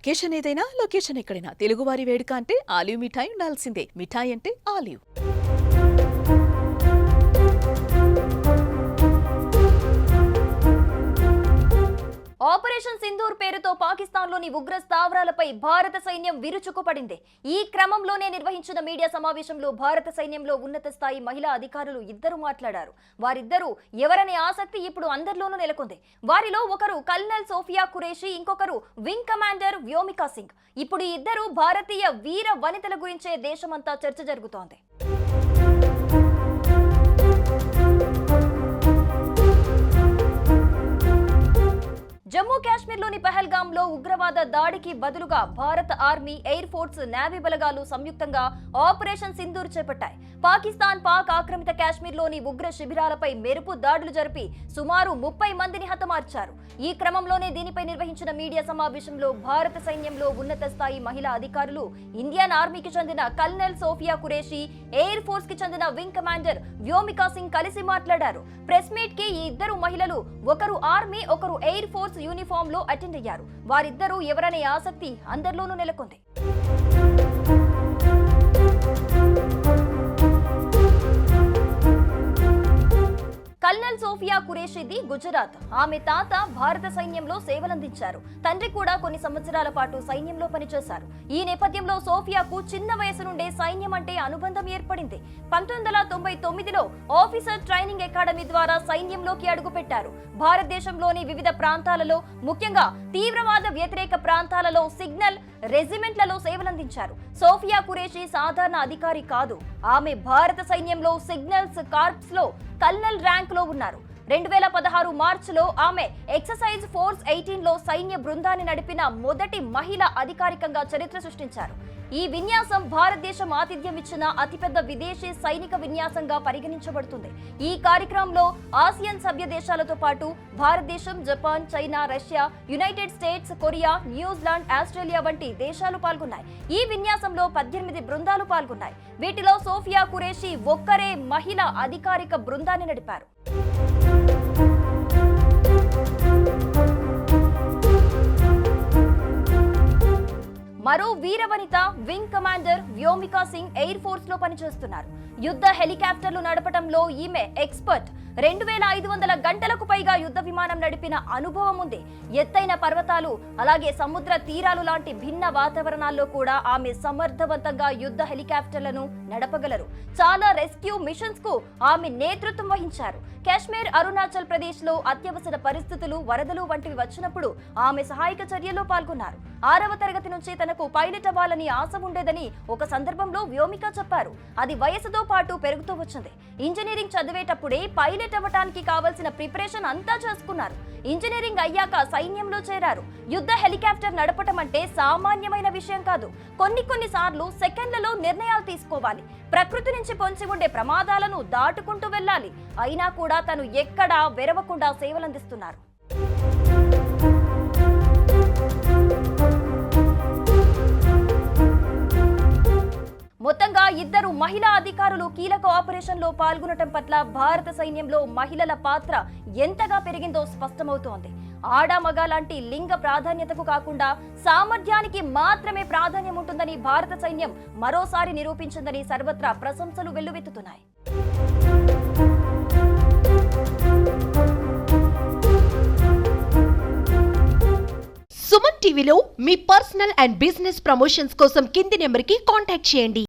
Occasion ఏదైనా location ఎక్కడైనా తెలుగువారి వేడుక అంటే ఆలివ్ మిఠాయి ఉండాల్సిందే. మిఠాయి అంటే ఆలివ్. ఆపరేషన్ సింధూర్ పేరుతో పాకిస్తాన్లోని ఉగ్ర స్థావరాలపై భారత సైన్యం విరుచుకుపడింది. ఈ క్రమంలోనే నిర్వహించిన మీడియా సమావేశంలో భారత సైన్యంలో ఉన్నత స్థాయి మహిళా అధికారులు ఇద్దరు మాట్లాడారు. వారిద్దరూ ఎవరనే ఆసక్తి ఇప్పుడు అందరిలోనూ నెలకొంది. వారిలో ఒకరు కల్నల్ సోఫియా ఖురేషీ, ఇంకొకరు వింగ్ కమాండర్ వ్యోమికా సింగ్. ఇప్పుడు ఈ ఇద్దరు భారతీయ వీర వనితల గురించే దేశమంతా చర్చ జరుగుతోంది. జమ్మూ కాశ్మీర్లోని పహల్గాంలో ఉగ్రవాద దాడికి బదులుగా భారత ఆర్మీ, ఎయిర్ ఫోర్స్, నేవీ బలగాలు సంయుక్తంగా ఆపరేషన్ సింధూర్ చేపట్టాయి. పాకిస్తాన్ పాక్ ఆక్రమిత కాశ్మీర్లోని ఉగ్ర శిబిరాలపై మెరుపు దాడులు జరిపి సుమారు 30 మందిని హతమార్చారు. ఈ క్రమంలోనే దీనిపై నిర్వహించిన మీడియా సమావేశంలో భారత సైన్యంలో ఉన్నత స్థాయి మహిళా అధికారులు, ఇండియన్ ఆర్మీకి చెందిన colonel Sofiya Qureshi, air force కి చెందిన వింగ్ కమాండర్ వ్యోమికా సింగ్ కలిసి మాట్లాడారు. ప్రెస్ మీట్ కి ఈ ఇద్దరు మహిళలు ఒకరు ఆర్మీ, ఒకరు ఎయిర్ ఫోర్స్ యూనిఫామ్ లో అటెండ్ అయ్యారు. వారిద్దరూ ఎవరనే ఆసక్తి అందరిలోనూ నెలకొంది. కల్నల్ సోఫియా ఖురేషీది గుజరాత్. ఆమె తాత భారత సైన్యంలో సేవలందించారు. తండ్రి కూడా కొన్ని సంవత్సరాల పాటు సైన్యంలో పనిచేశారు. ఈ నేపథ్యంలో సోఫియాకు చిన్న వయసు నుండే సైన్యం అంటే అనుబంధం ఏర్పడింది. 1999లో ఆఫీసర్ ట్రైనింగ్ అకాడమీ ద్వారా సైన్యంలోకి అడుగుపెట్టారు. భారతదేశంలోని వివిధ ప్రాంతాలలో, ముఖ్యంగా తీవ్రవాద వ్యతిరేక ప్రాంతాలలో సిగ్నల్ రెజిమెంట్లలో సేవలందించారు. సోఫియా ఖురేషీ సాధారణ అధికారి కాదు. ఆమె భారత సైన్యంలో సిగ్నల్స్ కార్ప్స్ లో కల్నల్ ర్యాంక్ లో ఉన్నారు. 2016 మార్చిలో ఆమె ఎక్సర్సైజ్ ఫోర్స్ 18లో సైన్య బృందాన్ని నడిపిన మొదటి మహిళ అధికారికంగా చరిత్ర సృష్టించారు. ఈ విన్యాసం భారతదేశం ఆతిథ్యం ఇచ్చిన అతిపెద్ద విదేశీ సైనిక విన్యాసంగా పరిగణించబడుతుంది. ఈ కార్యక్రమంలో ఆసియన్ సభ్య దేశాలతో పాటు భారతదేశం, Japan, China, Russia, United states, Korea, New Zealand, Australia వంటి దేశాలు పాల్గొన్నాయి. ఈ విన్యాసంలో 18 బృందాలు పాల్గొన్నాయి. వీటిలో సోఫియా ఖురేషీ ఒక్కరే మహిళ అధికారిక బృందాన్ని నడిపారు. మరో వీరవనిత wing commander Vyomika Singh air force లో పనిచేస్తున్నారు. యుద్ధ హెలికాప్టర్లు నడపడంలో ఈమె ఎక్స్పర్ట్. 2500 గంటలకు పైగా యుద్ధ విమానం నడిపిన అనుభవం ఉంది. ఎత్తైన పర్వతాలు, అలాగే సముద్ర తీరాలు లాంటి భిన్న వాతావరణాల్లో కూడా ఆమె సమర్థవంతంగా యుద్ధ హెలికాప్టర్లను నడపగలరు. చాలా రెస్క్యూ మిషన్స్ కు ఆమె నేతృత్వం వహించారు. కాశ్మీర్, అరుణాచల్ ప్రదేశ్ లో అత్యవసర పరిస్థితులు, వరదలు వంటివి వచ్చినప్పుడు ఆమె సహాయక చర్యల్లో పాల్గొన్నారు. 6వ తరగతి నుంచి తనకు పైలట్ అవ్వాలని ఆశ ఉండేదని ఒక సందర్భంలో వ్యోమికా చెప్పారు. అది వయసుతో పాటు పెరుగుతూ వచ్చింది. ఇంజనీరింగ్ చదివేటప్పుడే పైలట్ అవ్వటానికి కావాల్సిన ప్రిపరేషన్ అంతా చేసుకున్నారు. ఇంజనీరింగ్ అయ్యాక సైన్యంలో చేరారు. యుద్ధ హెలికాప్టర్ నడపటం అంటే సామాన్యమైన విషయం కాదు. కొన్ని సార్లు సెకండ్లలో నిర్ణయాలు తీసుకోవాలి. ప్రకృతి నుంచి పొంచి ఉండే ప్రమాదాలను దాటుకుంటూ వెళ్ళాలి. అయినా కూడా తను ఎక్కడా వెరవకుండా సేవలందిస్తున్నారు. మొత్తంగా ఇద్దరు మహిళా అధికారులు కీలక ఆపరేషన్ లో పాల్గొనటం పట్ల భారత సైన్యంలో మహిళల పాత్ర ఎంతగా పెరిగిందో స్పష్టమవుతోంది. ఆడ మగ లాంటి లింగ ప్రాధాన్యతకు కాకుండా సామర్థ్యానికి మాత్రమే ప్రాధాన్యం ఉంటుందని భారత సైన్యం మరోసారి నిరూపించిందని సర్వత్రా ప్రశంసలు వెల్లువెత్తుతున్నాయి. సుమన్ టీవీలో మీ పర్సనల్ అండ్ బిజినెస్ ప్రమోషన్స్ కోసం కింది నెంబర్కి కాంటాక్ట్ చేయండి.